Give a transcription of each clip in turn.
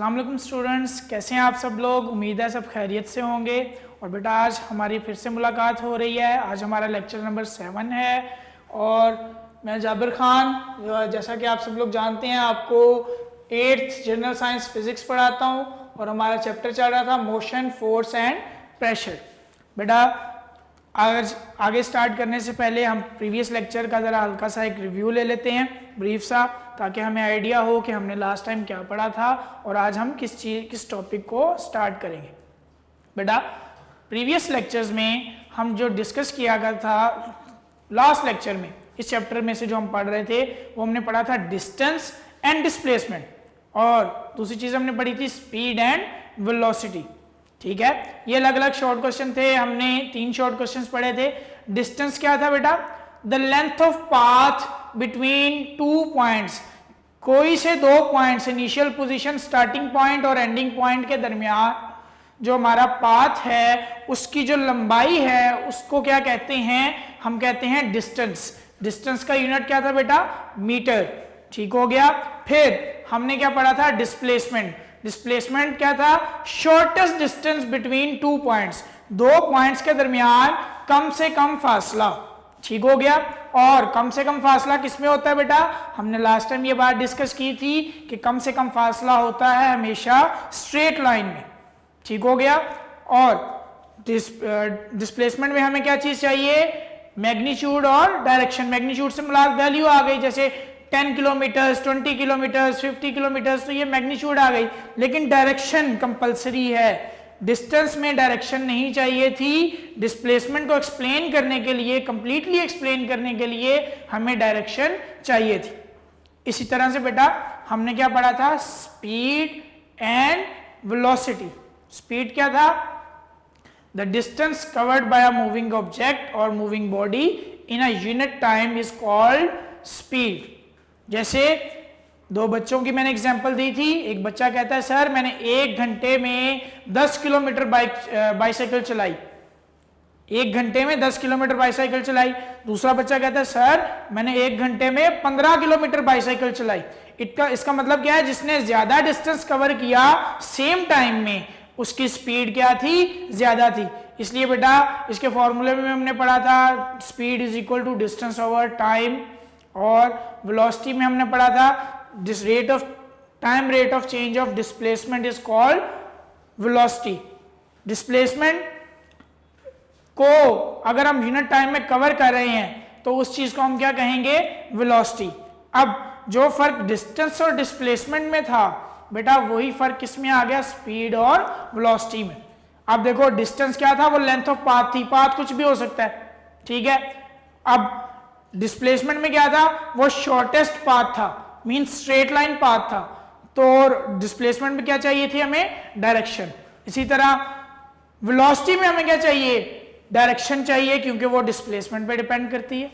अस्सलाम वालेकुम स्टूडेंट्स, कैसे हैं आप सब लोग। उम्मीद है सब खैरियत से होंगे। और बेटा आज हमारी फिर से मुलाकात हो रही है। आज हमारा लेक्चर नंबर 7 है और मैं जाबिर खान, जैसा कि आप सब लोग जानते हैं, आपको 8th जनरल साइंस फिजिक्स पढ़ाता हूं और हमारा चैप्टर चल रहा था मोशन, फोर्स एंड प्रेशर। बेटा आज आगे स्टार्ट करने से पहले हम प्रीवियस लेक्चर का ज़रा हल्का सा एक रिव्यू ले लेते हैं, ब्रीफ सा, ताकि हमें आइडिया हो कि हमने लास्ट टाइम क्या पढ़ा था और आज हम किस टॉपिक को स्टार्ट करेंगे। बेटा प्रीवियस लेक्चर्स में हम जो डिस्कस किया गया था लास्ट लेक्चर में, इस चैप्टर में से जो हम पढ़ रहे थे वो हमने पढ़ा था डिस्टेंस एंड डिस्प्लेसमेंट, और दूसरी चीज़ हमने पढ़ी थी स्पीड एंड वेलोसिटी। ठीक है, ये अलग अलग शॉर्ट क्वेश्चन थे। हमने 3 शॉर्ट क्वेश्चंस पढ़े थे। डिस्टेंस क्या था बेटा? The length of path between 2 points, कोई से 2 points, initial position, starting point और एंडिंग पॉइंट के दरमियान जो हमारा पाथ है उसकी जो लंबाई है उसको क्या कहते हैं? हम कहते हैं डिस्टेंस। डिस्टेंस का यूनिट क्या था बेटा? मीटर। ठीक हो गया। फिर हमने क्या पढ़ा था? डिस्प्लेसमेंट। डिस्प्लेसमेंट क्या था? Shortest distance between 2 points, 2 points के दरमियान कम से कम फासला। ठीक हो गया। और कम से कम फासला किसमें होता है बेटा? हमने लास्ट टाइम ये बात डिस्कस की थी कि कम से कम फासला होता है हमेशा स्ट्रेट लाइन में। ठीक हो गया। और डिस्प्लेसमेंट में हमें क्या चीज चाहिए? मैग्नीट्यूड और डायरेक्शन। मैग्नीट्यूड से मुराद वैल्यू आ गई, जैसे 10 किलोमीटर्स, 20 किलोमीटर्स, 50 किलोमीटर्स, तो ये मैग्नीट्यूड आ गई। लेकिन डायरेक्शन कंपलसरी है। डिस्टेंस में डायरेक्शन नहीं चाहिए थी। डिस्प्लेसमेंट को एक्सप्लेन करने के लिए, कंप्लीटली एक्सप्लेन करने के लिए हमें डायरेक्शन चाहिए थी। इसी तरह से बेटा हमने क्या पढ़ा था? Speed and velocity. स्पीड क्या था? The distance covered by a moving object और moving body in a unit time is called speed. जैसे 2 बच्चों की मैंने एग्जांपल दी थी। एक बच्चा कहता है सर मैंने 1 घंटे में 10 किलोमीटर बाइसाइकिल चलाई। 1 घंटे में 10 किलोमीटर बाइसाइकिल चलाई। दूसरा बच्चा कहता है सर मैंने 1 घंटे में 15 किलोमीटर बाइसाइकिल चलाई। इसका मतलब क्या है? जिसने ज्यादा डिस्टेंस कवर किया सेम टाइम में उसकी स्पीड क्या थी? ज्यादा थी। इसलिए बेटा इसके फॉर्मूले में हमने पढ़ा था speed is equal to distance over time, और वेलोसिटी में हमने पढ़ा था this rate of change of displacement is called velocity. Displacement को अगर हम यूनिट टाइम में कवर कर रहे हैं तो उस चीज को हम क्या कहेंगे? वेलोसिटी। अब जो फर्क डिस्टेंस और डिस्प्लेसमेंट में था बेटा वही फर्क किसमें आ गया? स्पीड और वेलोसिटी में। अब देखो डिस्टेंस क्या था? वो लेंथ ऑफ पाथ थी। पाथ कुछ भी हो सकता है। ठीक है। अब डिस्प्लेसमेंट में क्या था? वो शॉर्टेस्ट पाथ था, मीन स्ट्रेट लाइन पाथ था। तो डिस्प्लेसमेंट में क्या चाहिए थी हमें? डायरेक्शन। इसी तरह वेलोसिटी में हमें क्या चाहिए? डायरेक्शन चाहिए, क्योंकि वो डिस्प्लेसमेंट पे डिपेंड करती है।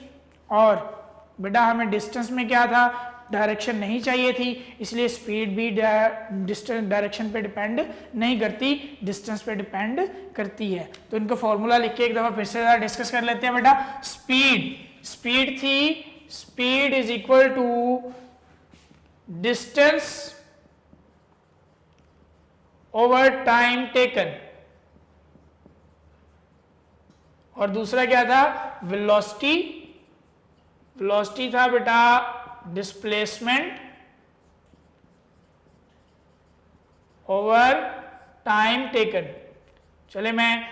और बेटा हमें डिस्टेंस में क्या था? डायरेक्शन नहीं चाहिए थी, इसलिए स्पीड भी डायरेक्शन पे डिपेंड नहीं करती, डिस्टेंस पे डिपेंड करती है। तो इनको फॉर्मूला लिख के एक दफा फिर से डिस्कस कर लेते हैं बेटा। स्पीड थी, speed is equal to distance over time taken, और दूसरा क्या था? वेलोसिटी। वेलोसिटी था बेटा डिस्प्लेसमेंट ओवर टाइम टेकन। चले मैं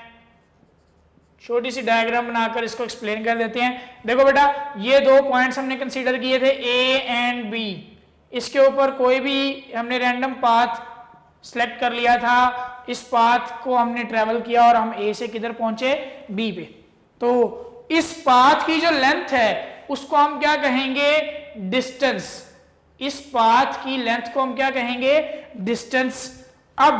छोटी सी डायग्राम बनाकर इसको एक्सप्लेन कर देते हैं। देखो बेटा ये 2 पॉइंट्स हमने कंसीडर किए थे ए एंड बी। इसके ऊपर कोई भी हमने रैंडम पाथ सिलेक्ट कर लिया था। इस पाथ को हमने ट्रेवल किया और हम ए से किधर पहुंचे? बी पे। तो इस पाथ की जो लेंथ है उसको हम क्या कहेंगे? डिस्टेंस। इस पाथ की लेंथ को हम क्या कहेंगे? डिस्टेंस। अब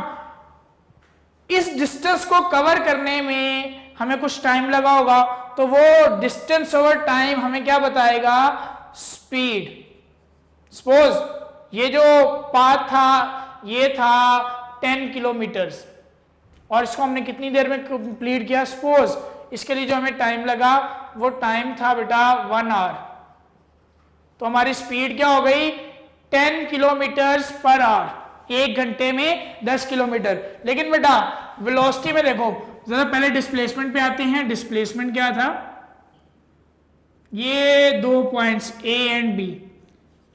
इस डिस्टेंस को कवर करने में हमें कुछ टाइम लगा होगा, तो वो डिस्टेंस ओवर टाइम हमें क्या बताएगा? स्पीड। सपोज ये जो पाथ था ये था 10 किलोमीटर्स और इसको हमने कितनी देर में कंप्लीट किया? सपोज इसके लिए जो हमें टाइम लगा वो टाइम था बेटा 1 आवर। तो हमारी स्पीड क्या हो गई? 10 किलोमीटर्स पर आवर। 1 घंटे में 10 किलोमीटर। लेकिन बेटा वेलोसिटी में देखो, जरा पहले डिस्प्लेसमेंट पे आते हैं। डिस्प्लेसमेंट क्या था, ये 2 points A and B.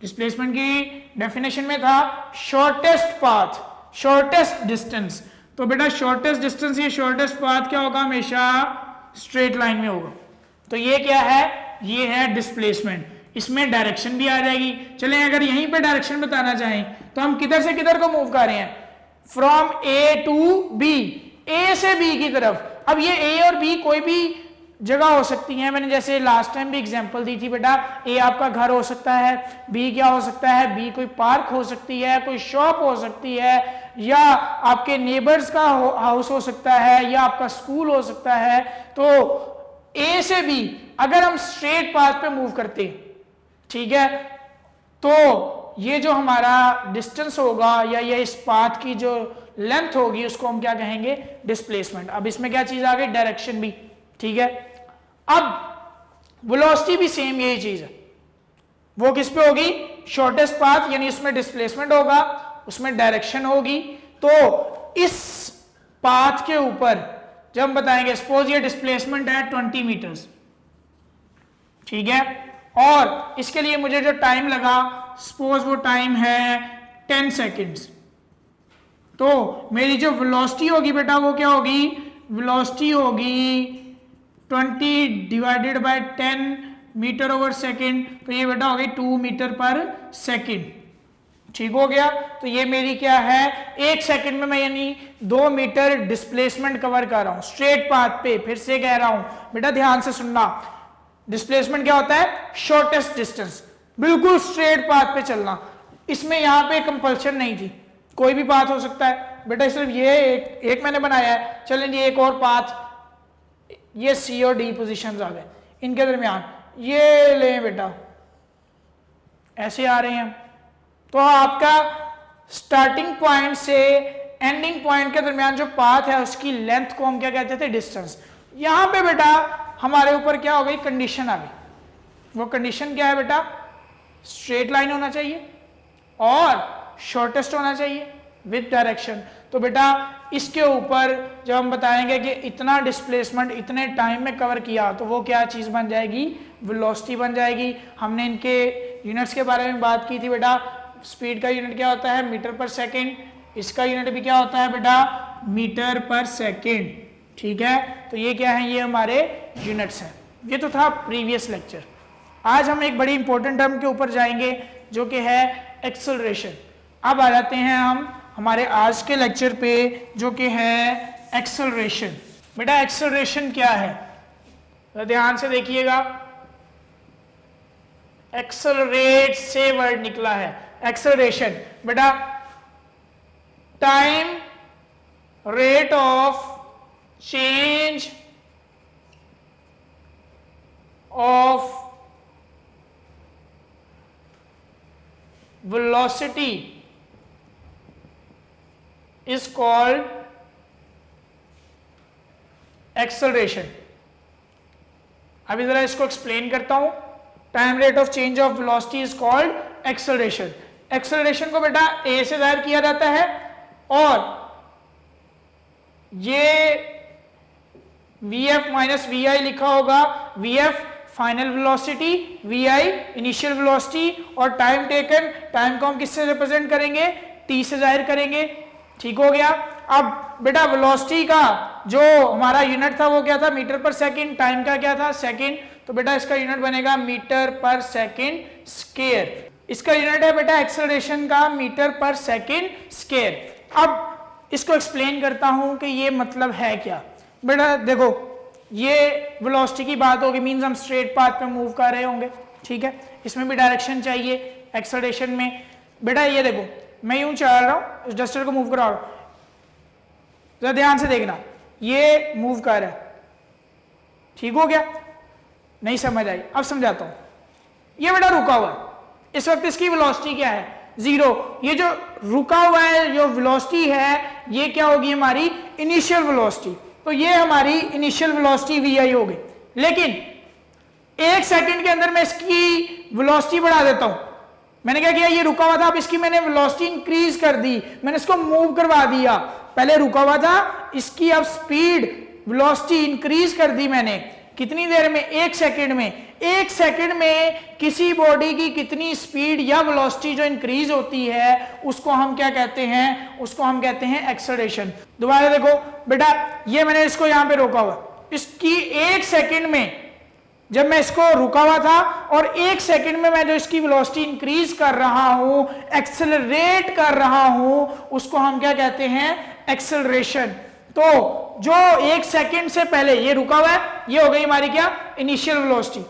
Displacement की डेफिनेशन में था शॉर्टेस्ट पाथ, शॉर्टेस्ट डिस्टेंस। तो बेटा शॉर्टेस्ट डिस्टेंस, ये शॉर्टेस्ट पाथ क्या होगा, हमेशा स्ट्रेट लाइन में होगा। तो ये क्या है, ये है डिस्प्लेसमेंट। इसमें डायरेक्शन भी आ जाएगी। चलें अगर यहीं पे डायरेक्शन बताना चाहें तो हम किधर से किधर को मूव कर रहे हैं, फ्रॉम ए टू बी, ए से बी की तरफ। अब ये ए और बी कोई भी जगह हो सकती है, मैंने जैसे लास्ट टाइम भी एग्जांपल दी थी बेटा। ए आपका घर हो सकता है, बी क्या हो सकता है, बी कोई पार्क हो सकती है, कोई शॉप हो सकती है, या आपके नेबर्स का हाउस हो सकता है, या आपका स्कूल हो सकता है। तो ए से बी अगर हम स्ट्रेट पाथ पे मूव करते, ठीक है, तो ये जो हमारा डिस्टेंस होगा या ये इस पाथ की जो लेंथ होगी उसको हम क्या कहेंगे, डिस्प्लेसमेंट। अब इसमें क्या चीज आ गई, डायरेक्शन भी, ठीक है। अब वेलोसिटी भी सेम यही चीज है, वो किस पे होगी, शॉर्टेस्ट पाथ, यानी उसमें डिस्प्लेसमेंट होगा, उसमें डायरेक्शन होगी। तो इस पाथ के ऊपर जब हम बताएंगे, सपोज ये डिस्प्लेसमेंट है 20 मीटर्स, ठीक है, और इसके लिए मुझे जो टाइम लगा, सपोज वो टाइम है 10 सेकेंड्स। तो मेरी जो वेलोसिटी होगी बेटा वो क्या होगी, वेलोसिटी होगी 20 divided by 10 metre over second. तो ये बेटा हो गई 2 मीटर पर सेकेंड, ठीक हो गया। तो ये मेरी क्या है, 1 सेकेंड में मैं यानी 2 मीटर डिस्प्लेसमेंट कवर कर रहा हूं स्ट्रेट पाथ पे। फिर से कह रहा हूं बेटा, ध्यान से सुनना, डिस्प्लेसमेंट क्या होता है, शॉर्टेस्ट डिस्टेंस, बिल्कुल स्ट्रेट पाथ पे चलना। इसमें यहां पे कंपल्शन नहीं थी, कोई भी पाथ हो सकता है बेटा, सिर्फ ये एक मैंने बनाया है। चलें जी एक और पाथ, ये सी और डी पोजीशंस आ गए, इनके दरमियान ये लें बेटा, ऐसे आ रहे हैं। तो आपका स्टार्टिंग पॉइंट से एंडिंग पॉइंट के दरमियान जो पाथ है उसकी लेंथ को हम क्या कहते थे, डिस्टेंस। यहां पे बेटा हमारे ऊपर क्या हो गई, कंडीशन आ गई। वो कंडीशन क्या है बेटा, स्ट्रेट लाइन होना चाहिए और शॉर्टेस्ट होना चाहिए विद डायरेक्शन। तो बेटा इसके ऊपर जब हम बताएंगे कि इतना डिस्प्लेसमेंट इतने टाइम में कवर किया, तो वो क्या चीज बन जाएगी, वेलोसिटी बन जाएगी। हमने इनके यूनिट्स के बारे में बात की थी बेटा, स्पीड का यूनिट क्या होता है, मीटर पर सेकेंड, इसका यूनिट भी क्या होता है बेटा, मीटर पर सेकेंड, ठीक है। तो ये क्या है, ये हमारे यूनिट्स हैं। ये तो था प्रीवियस लेक्चर। आज हम एक बड़ी इंपॉर्टेंट टर्म के ऊपर जाएंगे जो कि है एक्सेलरेशन। अब आ जाते हैं हम हमारे आज के लेक्चर पे जो कि है एक्सेलरेशन। बेटा एक्सेलरेशन क्या है, तो ध्यान से देखिएगा, एक्सेलरेट से वर्ड निकला है एक्सेलरेशन। बेटा time rate of change of velocity is called acceleration। अभी जरा इसको एक्सप्लेन करता हूं। Time rate of change of velocity is called acceleration. Acceleration को बेटा ए से जाहिर किया जाता है, और ये vf माइनस वी आई लिखा होगा। vf final velocity, V I initial velocity, और टाइम टेकन, टाइम को हम किससे रिप्रेजेंट करेंगे, टी से जाहिर करेंगे, ठीक हो गया। अब बेटा वेलोसिटी का जो हमारा यूनिट था वो क्या था, मीटर पर सेकंड, टाइम का क्या था, सेकंड। तो बेटा इसका यूनिट बनेगा मीटर पर सेकंड स्क्वायर। इसका यूनिट है बेटा एक्सेलरेशन का मीटर पर सेकंड स्क्वायर। अब इसको एक्सप्लेन करता हूं कि ये मतलब है क्या। बेटा देखो, ये वेलोसिटी की बात होगी, मींस हम स्ट्रेट पाथ पे मूव कर रहे होंगे, ठीक है। इसमें भी डायरेक्शन चाहिए एक्सेलरेशन में। बेटा ये देखो, मैं यूं चल रहा हूं, इस डस्टर को मूव करा रहा हूं, जरा ध्यान से देखना, ये मूव कर रहा है, ठीक हो गया, नहीं समझ आई, अब समझाता हूं। ये बेटा रुका हुआ है, इस वक्त इसकी वेलोसिटी क्या है, 0। ये जो रुका हुआ है जो वेलोसिटी है, ये क्या होगी, हमारी इनिशियल वेलोसिटी। तो ये हमारी इनिशियल वेलोसिटी वी आई हो गई। लेकिन 1 सेकंड के अंदर मैं इसकी वेलोसिटी बढ़ा देता हूं, मैंने क्या किया, ये रुका हुआ था, अब इसकी मैंने वेलोसिटी इंक्रीज कर दी, मैंने इसको मूव करवा दिया। पहले रुका हुआ था, इसकी अब स्पीड वेलोसिटी इंक्रीज कर दी मैंने। कितनी देर में? 1 सेकंड में। 1 सेकंड में किसी बॉडी की कितनी स्पीड या वेलोसिटी जो इंक्रीज होती है उसको हम क्या कहते हैं? उसको हम कहते हैं एक्सेलरेशन। दोबारा देखो बेटा, ये मैंने इसको यहां पे रोका हुआ, इसकी 1 सेकंड में, जब मैं इसको रुका हुआ था और 1 सेकंड में मैं जो इसकी वेलोसिटी इंक्रीज कर रहा हूं, एक्सेलरेट कर रहा हूं, उसको हम क्या कहते हैं? एक्सेलरेशन। तो जो 1 सेकंड से पहले ये रुका हुआ है, ये हो गई हमारी क्या? Initial velocity.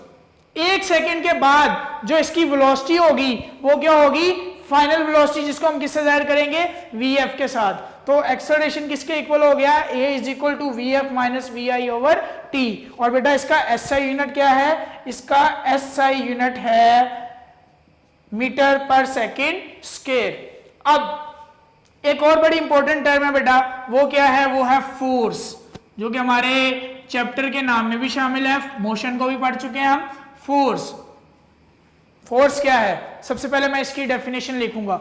1 सेकंड के बाद जो इसकी वेलोसिटी होगी वो क्या होगी? फाइनल वेलोसिटी, जिसको हम किससे जाहिर करेंगे? vf के साथ। तो एक्सेलरेशन किसके इक्वल हो गया? a is equal to vf minus vi over t। और बेटा इसका SI यूनिट क्या है? इसका SI यूनिट है मीटर पर सेकेंड स्क्वायर। अब एक और बड़ी इंपॉर्टेंट टर्म है बेटा, वो क्या है? वो है फोर्स, जो कि हमारे चैप्टर के नाम में भी शामिल है, मोशन को भी पढ़ चुके हैं हम। फोर्स, फोर्स क्या है? सबसे पहले मैं इसकी डेफिनेशन लिखूंगा।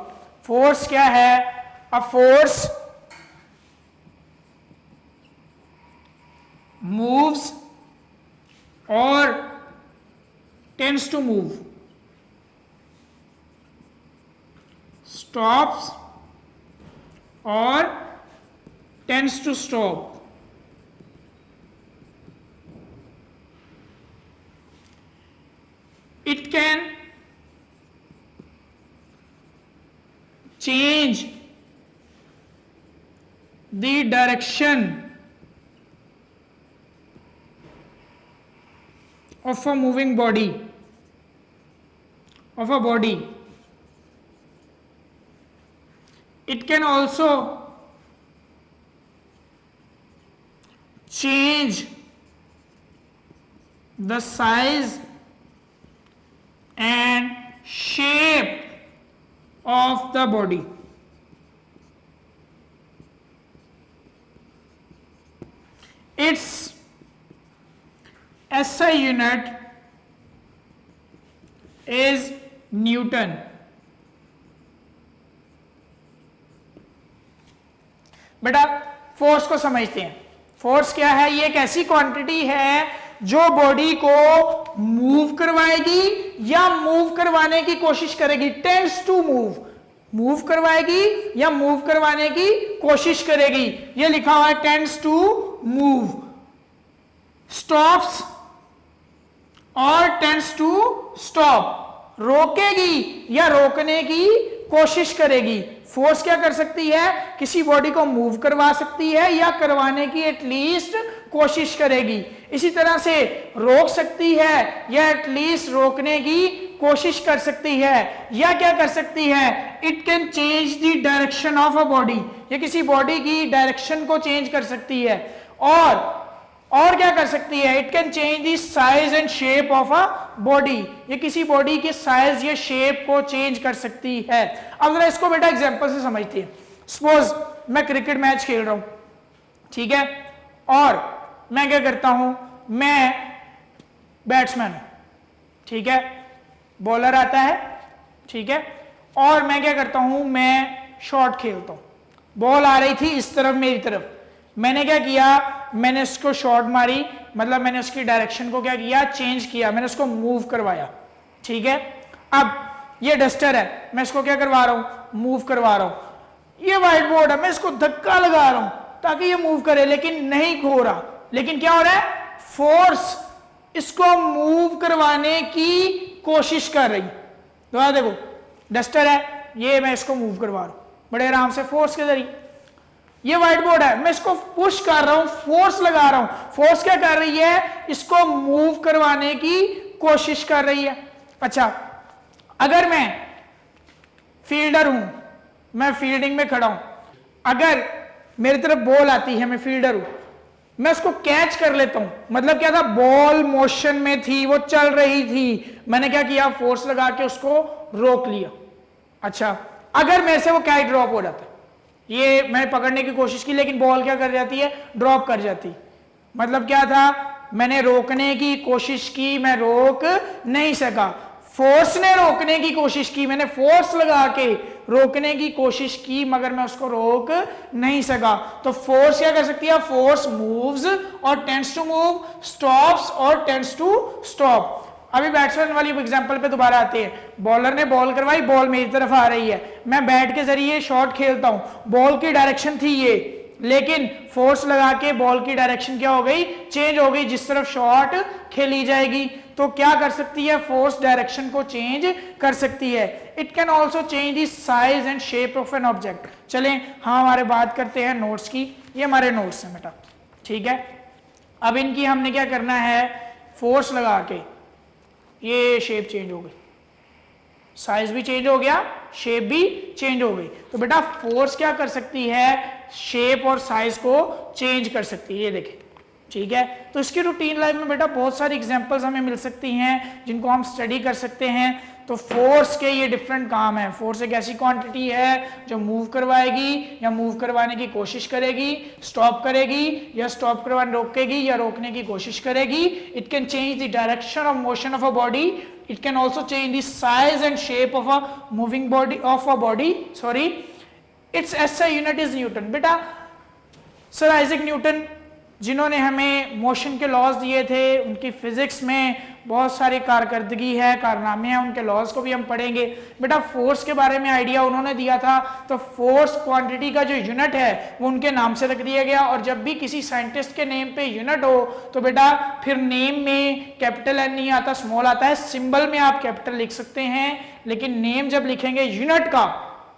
फोर्स क्या है? A force moves or tends to move, stops or tends to stop, it can change the direction of a moving body, of a body. It can also change the size and shape of the body. Its SI unit is Newton. बेटा force को समझते हैं। Force क्या है? ये एक ऐसी quantity है जो बॉडी को मूव करवाएगी या मूव करवाने की कोशिश करेगी। टेंड्स टू मूव, मूव करवाएगी या मूव करवाने की कोशिश करेगी, ये लिखा हुआ है टेंड्स टू मूव। स्टॉप्स और टेंड्स टू स्टॉप, रोकेगी या रोकने की कोशिश करेगी। फोर्स क्या कर सकती है? किसी बॉडी को मूव करवा सकती है या करवाने की एटलीस्ट कोशिश करेगी। इसी तरह से रोक सकती है या एटलीस्ट रोकने की कोशिश कर सकती है। या क्या कर सकती है? It can change the direction of a body, ये किसी बॉडी की डायरेक्शन को चेंज कर सकती है। और क्या कर सकती है? It can change the size and shape of a body, ये किसी बॉडी के साइज या शेप को चेंज कर सकती है। अब जरा इसको बेटा एग्जांपल से समझती है। सपोज मैं क्रिकेट मैच खेल रहा हूं, ठीक है, और मैं क्या करता हूं? मैं बैट्समैन हूं, ठीक है, बॉलर आता है, ठीक है, और मैं क्या करता हूं? मैं शॉट खेलता हूं। बॉल आ रही थी इस तरफ, मेरी तरफ, मैंने क्या किया? मैंने उसको शॉट मारी, मतलब मैंने उसकी डायरेक्शन को क्या किया? चेंज किया, मैंने उसको मूव करवाया, ठीक है। अब ये डस्टर है, मैं इसको क्या करवा रहा हूं? मूव करवा रहा हूं। ये व्हाइट बोर्ड है, मैं इसको धक्का लगा रहा हूं ताकि ये मूव करे, लेकिन नहीं हो रहा। लेकिन क्या हो रहा है? फोर्स इसको मूव करवाने की कोशिश कर रही। दोबारा देखो, डस्टर है, ये मैं इसको मूव करवा रहा हूं बड़े आराम से फोर्स के जरिए। ये व्हाइट बोर्ड है, मैं इसको पुश कर रहा हूं, फोर्स लगा रहा हूं। फोर्स क्या कर रही है? इसको मूव करवाने की कोशिश कर रही है। अच्छा, अगर मैं फील्डर हूं, मैं फील्डिंग में खड़ा हूं, अगर मेरी तरफ बॉल आती है, मैं फील्डर हूं, मैं उसको कैच कर लेता हूं, मतलब क्या था? बॉल मोशन में थी, वो चल रही थी, मैंने क्या किया? फोर्स लगा के उसको रोक लिया। अच्छा, अगर मेरे से वो कैच ड्रॉप हो जाता है, ये मैंने पकड़ने की कोशिश की, लेकिन बॉल क्या कर जाती है? ड्रॉप कर जाती। मतलब क्या था? मैंने रोकने की कोशिश की, मैं रोक नहीं सका। फोर्स ने रोकने की कोशिश की, मैंने फोर्स लगा के रोकने की कोशिश की मगर मैं उसको रोक नहीं सका। तो फोर्स क्या कर सकती है, फोर्स मूव्स और टेंड्स टू मूव, स्टॉप्स और टेंड्स टू स्टॉप। अभी बैट्समैन वाली एग्जांपल पे दोबारा आते हैं। बॉलर ने बॉल करवाई, बॉल मेरी तरफ आ रही है, मैं बैट के जरिए शॉट खेलता हूं, बॉल की डायरेक्शन थी ये, लेकिन फोर्स लगा के बॉल की डायरेक्शन क्या हो गई, चेंज हो गई, जिस तरफ शॉट खेली जाएगी। तो क्या कर सकती है, फोर्स डायरेक्शन को चेंज कर सकती है। It can also change the size and shape of an object. चलें हम हमारे बात करते हैं नोट्स की। ये हमारे नोट्स हैं बेटा, ठीक है। अब इनकी हमने क्या करना है, फोर्स लगा के ये शेप चेंज हो गई, साइज भी चेंज हो गया, शेप भी चेंज हो गई। तो बेटा फोर्स क्या कर सकती है, शेप और साइज को चेंज कर सकती है, ये देखें, ठीक है। तो इसकी रूटीन लाइफ में बेटा बहुत सारी एग्जांपल्स हमें मिल सकती हैं जिनको हम स्टडी कर सकते हैं। तो फोर्स के ये डिफरेंट काम है। फोर्स एक ऐसी क्वांटिटी है जो मूव करवाएगी या मूव करवाने की कोशिश करेगी, स्टॉप करेगी या स्टॉप करवाने रोकेगी या रोकने की कोशिश करेगी। It can change the direction of motion of a body, it can also change the size and shape of a moving body of a body, sorry. It's SI unit is Newton. बेटा sir Isaac Newton जिन्होंने हमें motion के laws दिए थे, उनकी physics में बहुत सारी कारकर्दगी है, कारनामे हैं, उनके लॉज को भी हम पढ़ेंगे। बेटा फोर्स के बारे में आइडिया उन्होंने दिया था, तो फोर्स क्वांटिटी का जो यूनिट है वो उनके नाम से रख दिया गया। और जब भी किसी साइंटिस्ट के नेम पे यूनिट हो तो बेटा फिर नेम में कैपिटल एन नहीं आता, स्मॉल आता है। सिंबल में आप कैपिटल लिख सकते हैं, लेकिन नेम जब लिखेंगे यूनिट का,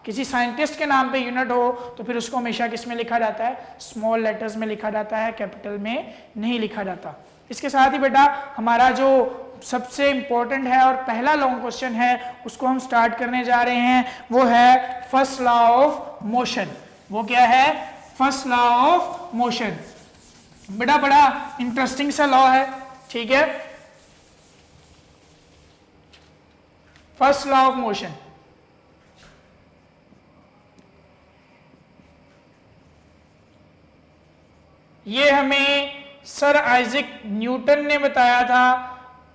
किसी साइंटिस्ट के नाम पे यूनिट हो तो फिर उसको हमेशा किस में लिखा जाता है, स्मॉल लेटर्स में लिखा जाता है, कैपिटल में नहीं लिखा जाता। इसके साथ ही बेटा हमारा जो सबसे इंपॉर्टेंट है और पहला लॉन्ग क्वेश्चन है उसको हम स्टार्ट करने जा रहे हैं, वो है फर्स्ट लॉ ऑफ मोशन। वो क्या है, फर्स्ट लॉ ऑफ मोशन। बेटा बड़ा इंटरेस्टिंग सा लॉ है, ठीक है। फर्स्ट लॉ ऑफ मोशन, ये हमें सर आइजैक न्यूटन ने बताया था।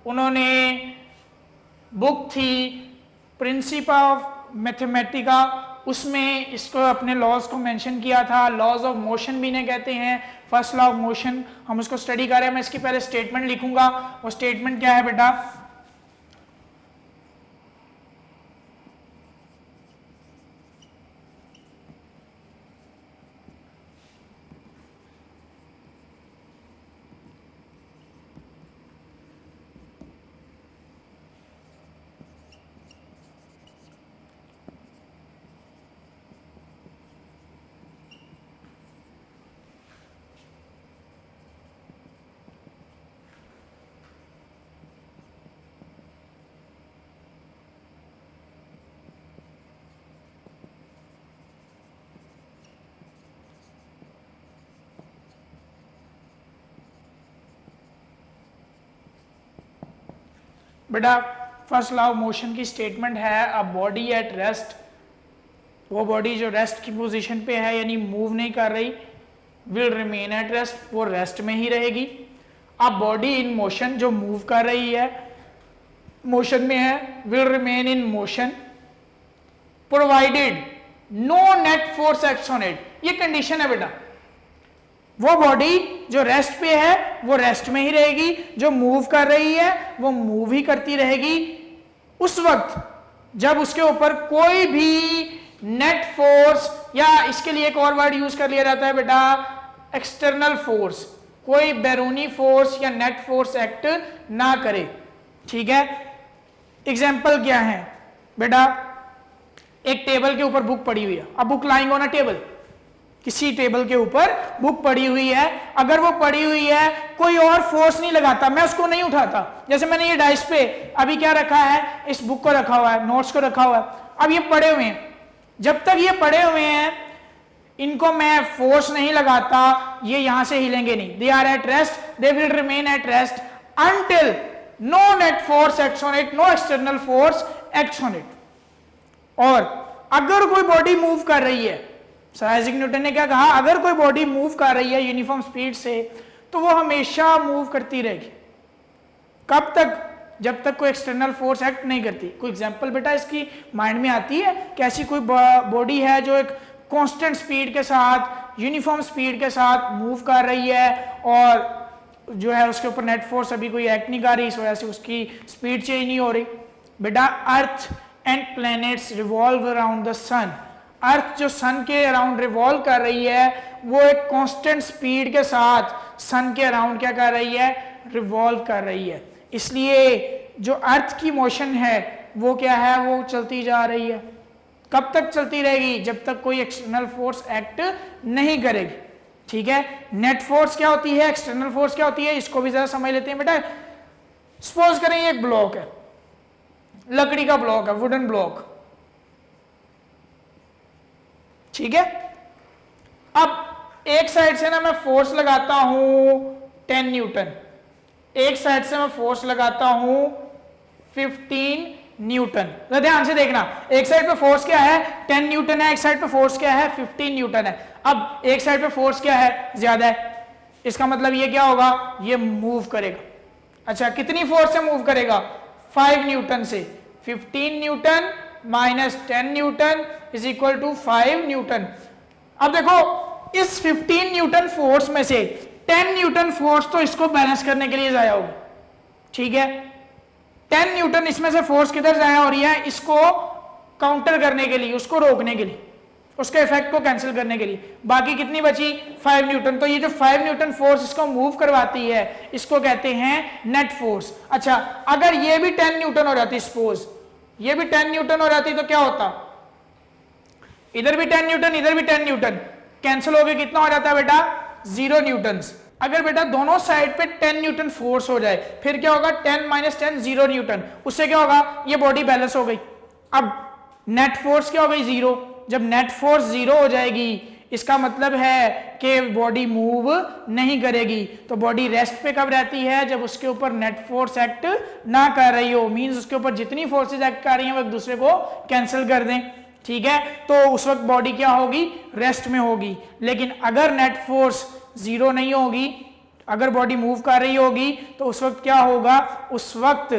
उन्होंने बुक थी प्रिंसिपल ऑफ मैथमेटिका, उसमें इसको अपने लॉज को मेंशन किया था। लॉज ऑफ मोशन भी इन्हें कहते हैं, फर्स्ट लॉ ऑफ मोशन। हम उसको स्टडी कर रहे हैं। मैं इसकी पहले स्टेटमेंट लिखूंगा। वो स्टेटमेंट क्या है बेटा, बेटा फर्स्ट लॉ ऑफ मोशन की स्टेटमेंट है, अ बॉडी एट रेस्ट, वो बॉडी जो रेस्ट की पोजीशन पे है यानी मूव नहीं कर रही, विल रिमेन एट रेस्ट, वो रेस्ट में ही रहेगी। अ बॉडी इन मोशन, जो मूव कर रही है, मोशन में है, will remain in motion provided no net force acts on it. ये कंडीशन है बेटा, वो बॉडी जो रेस्ट पे है वो रेस्ट में ही रहेगी, जो मूव कर रही है वो मूव ही करती रहेगी उस वक्त जब उसके ऊपर कोई भी नेट फोर्स, या इसके लिए एक और वर्ड यूज कर लिया जाता है बेटा एक्सटर्नल फोर्स, कोई बैरूनी फोर्स या नेट फोर्स एक्ट ना करे, ठीक है। एग्जाम्पल क्या है बेटा, एक टेबल के ऊपर बुक पड़ी हुई है। अब book lying on a table, किसी टेबल के ऊपर बुक पड़ी हुई है। अगर वो पड़ी हुई है, कोई और फोर्स नहीं लगाता, मैं उसको नहीं उठाता। जैसे मैंने ये डाइस पे अभी क्या रखा है, इस बुक को रखा हुआ है, नोट्स को रखा हुआ है। अब ये पड़े हुए हैं, जब तक ये पड़े हुए हैं इनको मैं फोर्स नहीं लगाता, ये यहां से हिलेंगे नहीं। They are at rest, they will remain at rest until no net force acts on it, no external force acts on it. और अगर कोई बॉडी मूव कर रही है, सर आइजैक न्यूटन ने क्या कहा, अगर कोई बॉडी मूव कर रही है यूनिफॉर्म स्पीड से तो वो हमेशा मूव करती रहेगी। कब तक, जब तक कोई एक्सटर्नल फोर्स एक्ट नहीं करती। कोई एग्जांपल बेटा इसकी माइंड में आती है कि ऐसी कोई बॉडी है जो एक कांस्टेंट स्पीड के साथ, यूनिफॉर्म स्पीड के साथ मूव कर रही है और जो है उसके ऊपर नेट फोर्स अभी कोई एक्ट नहीं कर रही, इस वजह से उसकी स्पीड चेंज नहीं हो रही। बेटा earth and planets revolve around the sun. Earth जो सन के अराउंड रिवॉल्व कर रही है वो एक कांस्टेंट स्पीड के साथ सन के अराउंड क्या कर रही है, रिवॉल्व कर रही है। इसलिए जो अर्थ की मोशन है वो क्या है, वो चलती जा रही है। कब तक चलती रहेगी, जब तक कोई एक्सटर्नल फोर्स एक्ट नहीं करेगी। ठीक है, नेट फोर्स क्या होती है, एक्सटर्नल फोर्स क्या होती है, इसको भी जरा समझ लेते हैं बेटा। सपोज करें ये एक ब्लॉक है, लकड़ी का ब्लॉक है, वुडन ब्लॉक। ठीक है, अब एक साइड से ना मैं फोर्स लगाता हूं 10 न्यूटन, एक साइड से मैं फोर्स लगाता हूं 15 न्यूटन। तो ध्यान से देखना, एक साइड पे फोर्स क्या है 10 न्यूटन है, एक साइड पे फोर्स क्या है 15 न्यूटन है। अब एक साइड पे फोर्स क्या है, ज्यादा है, इसका मतलब ये क्या होगा, ये मूव करेगा। अच्छा, कितनी फोर्स से मूव करेगा, 5 न्यूटन से। 15 newton minus 10 newton is equal to 5 newton. अब देखो इस 15 न्यूटन फोर्स में से 10 न्यूटन फोर्स तो इसको बैलेंस करने के लिए जाया होगा। ठीक है, 10 न्यूटन इसमें से फोर्स किधर जाया हो रही है, इसको काउंटर करने के लिए, उसको रोकने के लिए, उसके इफेक्ट को कैंसिल करने के लिए। बाकी कितनी बची, 5 न्यूटन। तो ये जो 5 न्यूटन फोर्स इसको मूव करवाती है, इसको कहते हैं नेट फोर्स। अच्छा, अगर ये भी 10 न्यूटन हो जाती, सपोज ये भी 10 न्यूटन हो जाती, तो क्या होता, इधर भी 10 न्यूटन, इधर भी 10 न्यूटन, कैंसिल होके कितना हो जाता है बेटा, 0 न्यूटन। अगर बेटा दोनों साइड पे 10 न्यूटन फोर्स हो जाए, फिर क्या होगा, 10 माइनस 10 0 न्यूटन। उससे क्या होगा, ये बॉडी बैलेंस हो गई। अब नेट फोर्स क्या हो गई, 0। जब नेट फोर्स 0 हो जाएगी, इसका मतलब है कि बॉडी मूव नहीं करेगी। तो बॉडी रेस्ट पे कब रहती है, जब उसके ऊपर नेट फोर्स एक्ट ना कर रही हो। मींस उसके ऊपर जितनी फोर्सेज एक्ट कर रही हैं वो एक दूसरे को कैंसिल कर दें। ठीक है, तो उस वक्त बॉडी क्या होगी, रेस्ट में होगी। लेकिन अगर नेट फोर्स 0 नहीं होगी, अगर बॉडी मूव कर रही होगी, तो उस वक्त क्या होगा, उस वक्त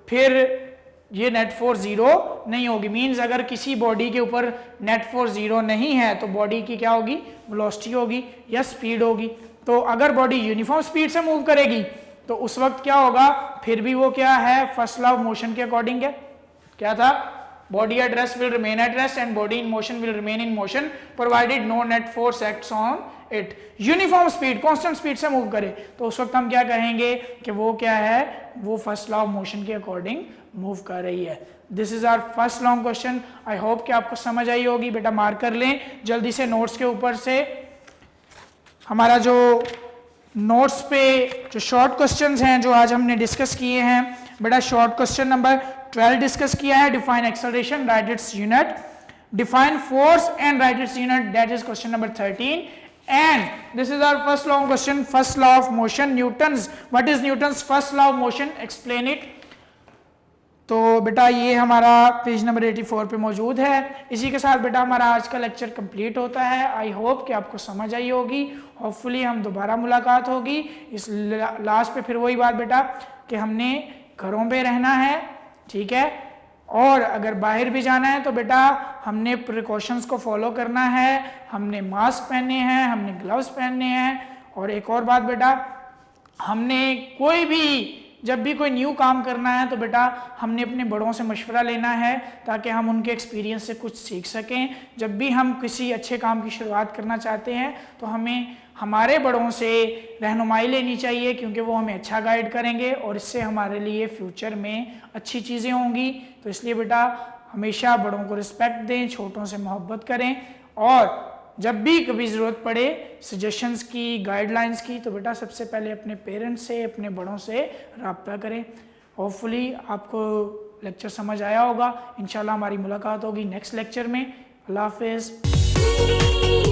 फिर ये नेट फोर्स 0 नहीं होगी। मींस अगर किसी बॉडी के ऊपर नेट फोर्स 0 नहीं है तो बॉडी की क्या होगी, वेलोसिटी होगी या स्पीड होगी। तो अगर बॉडी यूनिफॉर्म स्पीड से मूव करेगी तो उस वक्त क्या होगा, फिर भी वो क्या है, फर्स्ट लॉ ऑफ मोशन के अकॉर्डिंग है। क्या था, body at rest will remain at rest and body in motion will remain in motion provided no net force acts on it. Uniform speed, constant speed से move करे तो उस वक्त हम क्या कहेंगे कि वो क्या है, वो फर्स्ट लॉ ऑफ मोशन के अकॉर्डिंग मूव कर रही है। This is our first long question. I hope कि आपको समझ आई होगी। बेटा मार्क कर लें जल्दी से नोट्स के ऊपर से। हमारा जो नोट्स पे जो शॉर्ट क्वेश्चंस हैं जो आज हमने डिस्कस किए हैं, बेटा शॉर्ट क्वेश्चन नंबर 12 डिस्कस किया है। Define acceleration, right its unit, define force and right its unit, that is question number 13। And this is our first long question, first law of motion, Newton's, what is Newton's first law of motion, explain it। तो बेटा ये हमारा page number 84 पे मौजूद है। इसी के साथ बेटा हमारा आज का लेक्चर कंप्लीट होता है। आई होप कि आपको समझ आई होगी। होपफुली हम दोबारा मुलाकात होगी। इस लास्ट पे फिर वही बात बेटा कि हमने घरों पे रहना है, ठीक है, और अगर बाहर भी जाना है तो बेटा हमने प्रिकॉशंस को फॉलो करना है। हमने मास्क पहनने हैं, हमने ग्लव्स पहनने हैं। और एक और बात बेटा, हमने कोई भी जब भी कोई न्यू काम करना है तो बेटा हमने अपने बड़ों से मशवरा लेना है ताकि हम उनके एक्सपीरियंस से कुछ सीख सकें। जब भी हम किसी अच्छे काम की शुरुआत करना चाहते हैं तो हमें हमारे बड़ों से रहनुमाई लेनी चाहिए, क्योंकि वो हमें अच्छा गाइड करेंगे और इससे हमारे लिए फ्यूचर में अच्छी चीज़ें होंगी। तो इसलिए बेटा हमेशा बड़ों को रिस्पेक्ट दें, छोटों से मोहब्बत करें, और जब भी कभी ज़रूरत पड़े सजेशंस की, गाइडलाइंस की, तो बेटा सबसे पहले अपने पेरेंट्स से, अपने बड़ों से रब्ता करें। होपफुली आपको लेक्चर समझ आया होगा। इंशाल्लाह हमारी मुलाकात होगी नेक्स्ट लेक्चर में। अल्लाह हाफिज़।